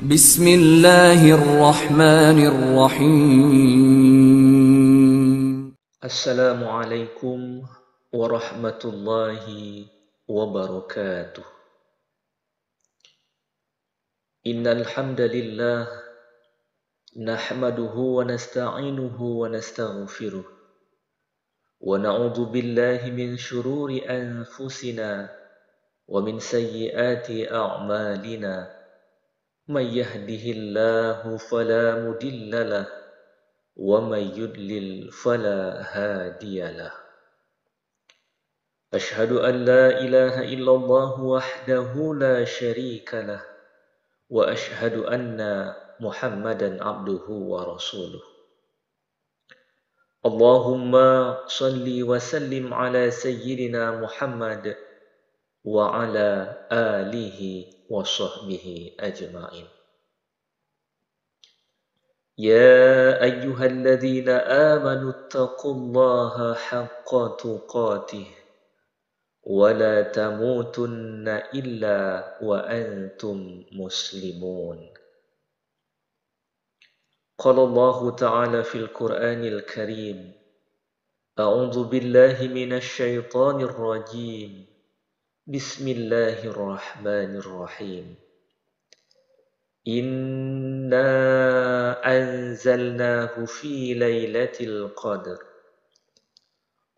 Bismillahirrahmanirrahim. Assalamualaikum warahmatullahi wabarakatuh. Innal hamdalillah nahmaduhu wa nasta'inuhu wa nastaghfiruh wa na'udzu billahi min shururi anfusina wa min sayyiati a'malina. May yahdihillahu fala mudilla lahu wa may yudlil fala hadiyalah. Ashhadu an la ilaha illallah wahdahu la syarika lah wa ashhadu anna Muhammadan abduhu wa rasuluh. Allahumma salli wa sallim ala sayyidina Muhammad wa ala alihi wa sahbihi ajma'in. Ya ayyuhalladzina amanu taqullaha haqqa tuqatih wa la tamutunna illa wa antum muslimun. Qala Allah Ta'ala fil Qur'anil Karim, A'udzu billahi minasy syaithanir rajim. Bismillahirrahmanirrahim. Inna anzalnahu fi lailatul qadr.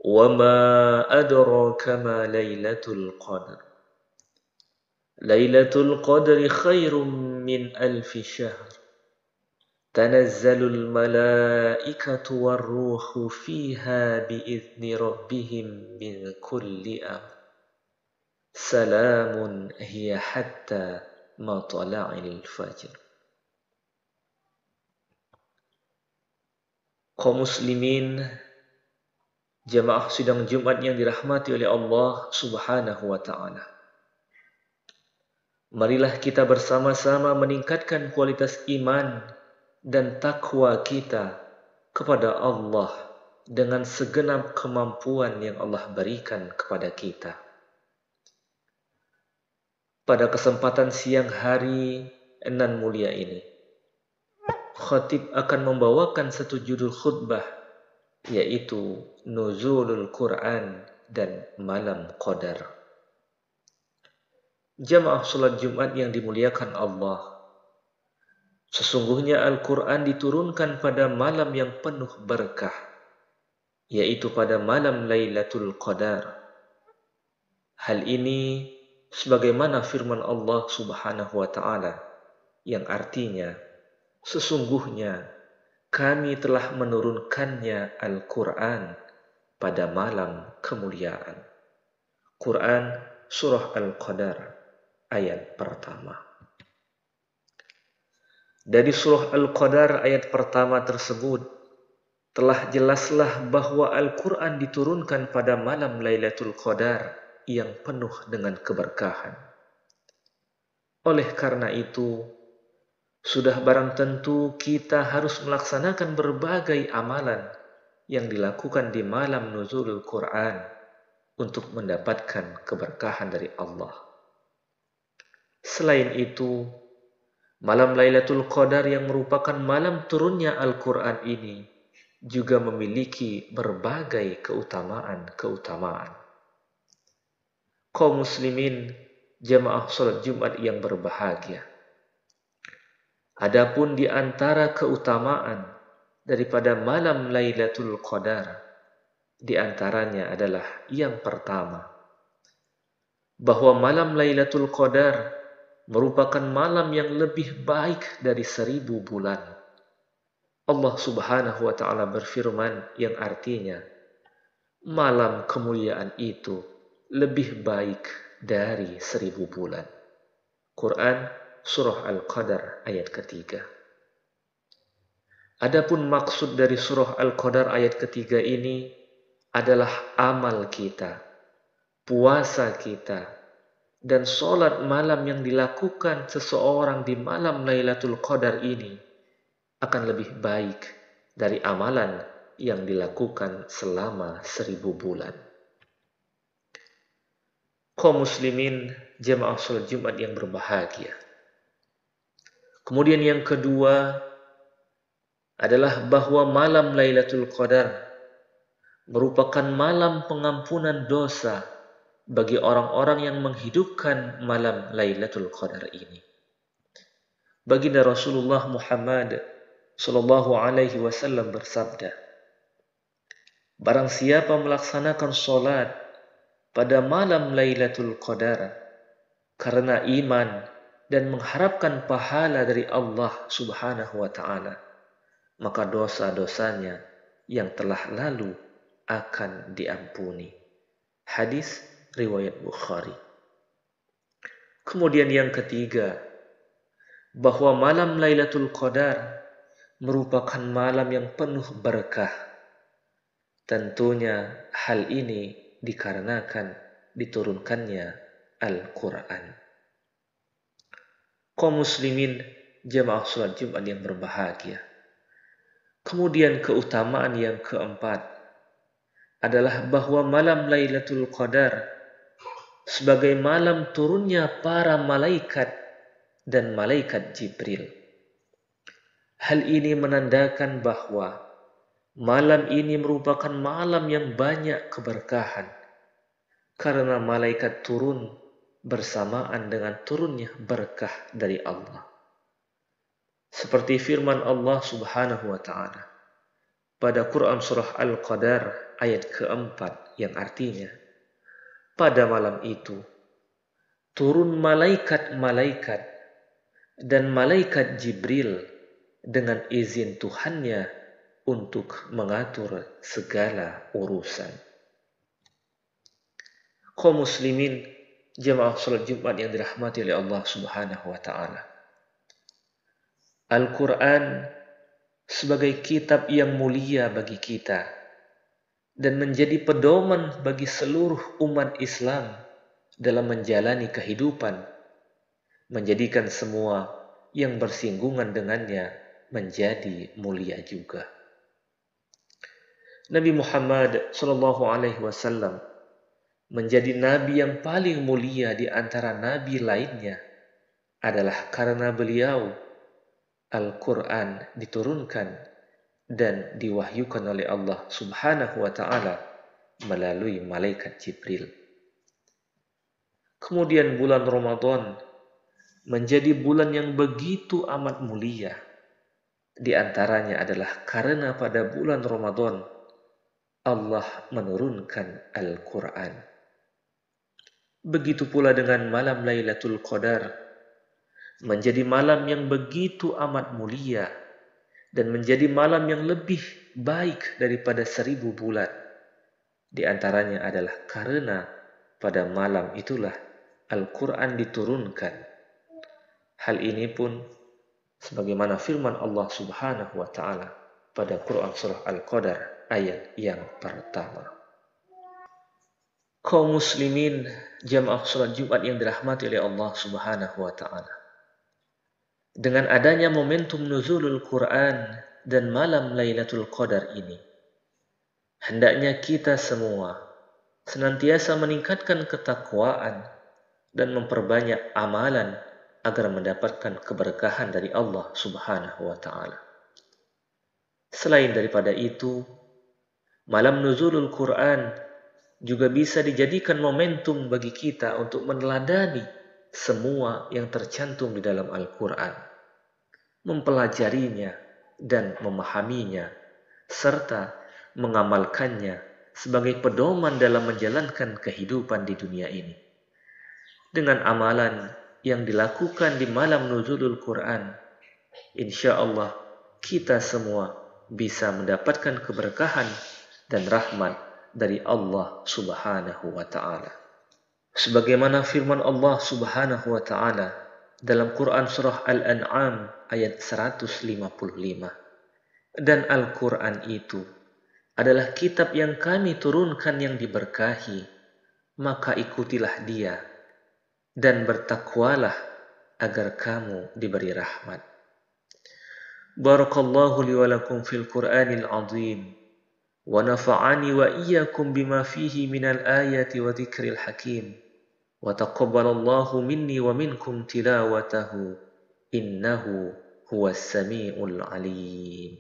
Wa ma adraka ma lailatul qadr. Lailatul qadri khairum min alfi syahr. Tanazzalul malaikatu warruhu fiha biizni rabbihim min kulli amr. Salamun hiya hatta matla'il fajr. Kaum muslimin, jamaah sidang Jumat yang dirahmati oleh Allah Subhanahu wa Ta'ala. Marilah kita bersama-sama meningkatkan kualitas iman dan takwa kita kepada Allah dengan segenap kemampuan yang Allah berikan kepada kita. Pada kesempatan siang hari nan mulia ini, khatib akan membawakan satu judul khutbah, yaitu Nuzulul Quran dan Malam Qadar. Jamaah salat Jumat yang dimuliakan Allah, sesungguhnya Al-Quran diturunkan pada malam yang penuh berkah, yaitu pada malam Lailatul Qadar. Hal ini sebagaimana firman Allah Subhanahu wa Ta'ala yang artinya, sesungguhnya kami telah menurunkannya Al-Quran pada malam kemuliaan. Quran Surah Al-Qadar ayat pertama. Dari surah Al-Qadar ayat pertama tersebut telah jelaslah bahwa Al-Quran diturunkan pada malam Lailatul Qadar yang penuh dengan keberkahan. Oleh karena itu, sudah barang tentu kita harus melaksanakan berbagai amalan yang dilakukan di malam nuzulul Quran untuk mendapatkan keberkahan dari Allah. Selain itu, malam Lailatul Qadar yang merupakan malam turunnya Al-Quran ini juga memiliki berbagai keutamaan. Kaum muslimin, jamaah salat Jumat yang berbahagia. Adapun di antara keutamaan daripada malam Lailatul Qadar, di antaranya adalah yang pertama, bahwa malam Lailatul Qadar merupakan malam yang lebih baik dari 1000 bulan. Allah Subhanahu wa Ta'ala berfirman yang artinya, malam kemuliaan itu lebih baik dari 1000 bulan. Quran Surah Al-Qadar ayat ketiga. Adapun maksud dari Surah Al-Qadar ayat ketiga ini adalah amal kita, puasa kita, dan sholat malam yang dilakukan seseorang di malam Lailatul Qadar ini akan lebih baik dari amalan yang dilakukan selama 1000 bulan. Kaum muslimin, jamaah salat Jumat yang berbahagia. Kemudian yang kedua adalah bahwa malam Lailatul Qadar merupakan malam pengampunan dosa bagi orang-orang yang menghidupkan malam Lailatul Qadar ini. Baginda Rasulullah Muhammad sallallahu alaihi wasallam bersabda, barang siapa melaksanakan salat pada malam Lailatul Qadar karena iman dan mengharapkan pahala dari Allah Subhanahu wa taala, maka dosa-dosanya yang telah lalu akan diampuni. Hadis riwayat Bukhari. Kemudian yang ketiga, bahwa malam Lailatul Qadar merupakan malam yang penuh berkah. Tentunya hal ini dikarenakan diturunkannya Al-Quran. Kaum muslimin jamaah salat Jumat yang berbahagia. Kemudian keutamaan yang keempat adalah bahwa malam Lailatul Qadar sebagai malam turunnya para malaikat dan malaikat Jibril. Hal ini menandakan bahwa malam ini merupakan malam yang banyak keberkahan karena malaikat turun bersamaan dengan turunnya berkah dari Allah. Seperti firman Allah Subhanahu wa taala pada Quran surah Al-Qadar ayat keempat yang artinya, pada malam itu turun malaikat-malaikat dan malaikat Jibril dengan izin Tuhannya untuk mengatur segala urusan. Kaum muslimin jemaah salat Jumat yang dirahmati oleh Allah Subhanahu wa taala. Al-Quran sebagai kitab yang mulia bagi kita dan menjadi pedoman bagi seluruh umat Islam dalam menjalani kehidupan, menjadikan semua yang bersinggungan dengannya menjadi mulia juga. Nabi Muhammad SAW menjadi nabi yang paling mulia di antara nabi lainnya adalah karena beliau Al-Quran diturunkan dan diwahyukan oleh Allah Subhanahu wa taala melalui malaikat Jibril. Kemudian bulan Ramadan menjadi bulan yang begitu amat mulia. Di antaranya adalah karena pada bulan Ramadan Allah menurunkan Al-Quran. Begitu pula dengan malam Lailatul Qadar, menjadi malam yang begitu amat mulia dan menjadi malam yang lebih baik daripada 1000 bulan. Di antaranya adalah karena pada malam itulah Al-Quran diturunkan. Hal ini pun sebagaimana firman Allah Subhanahu wa taala pada Quran surah Al-Qadar ayat yang pertama. Kaum muslimin jamaah salat Jumat yang dirahmati oleh Allah Subhanahu wa taala. Dengan adanya momentum nuzulul Quran dan malam Lailatul Qadar ini, hendaknya kita semua senantiasa meningkatkan ketakwaan dan memperbanyak amalan agar mendapatkan keberkahan dari Allah Subhanahu wa taala. Selain daripada itu, malam nuzulul Quran juga bisa dijadikan momentum bagi kita untuk meneladani semua yang tercantum di dalam Al-Quran, mempelajarinya dan memahaminya, serta mengamalkannya sebagai pedoman dalam menjalankan kehidupan di dunia ini. Dengan amalan yang dilakukan di malam nuzulul Quran, insya Allah kita semua bisa mendapatkan keberkahan dan rahmat dari Allah Subhanahu wa ta'ala. Sebagaimana firman Allah Subhanahu wa ta'ala dalam Quran surah Al-An'am ayat 155. Dan Al-Quran itu adalah kitab yang kami turunkan yang diberkahi, maka ikutilah dia dan bertakwalah agar kamu diberi rahmat. Barakallahu li wa lakum fil Qur'anil azim wa nafa'ani wa iyyakum bima fihi minal ayati wa dzikril hakim wa taqabbalallahu minni wa minkum tilawatahu innahu huwas samiul alim.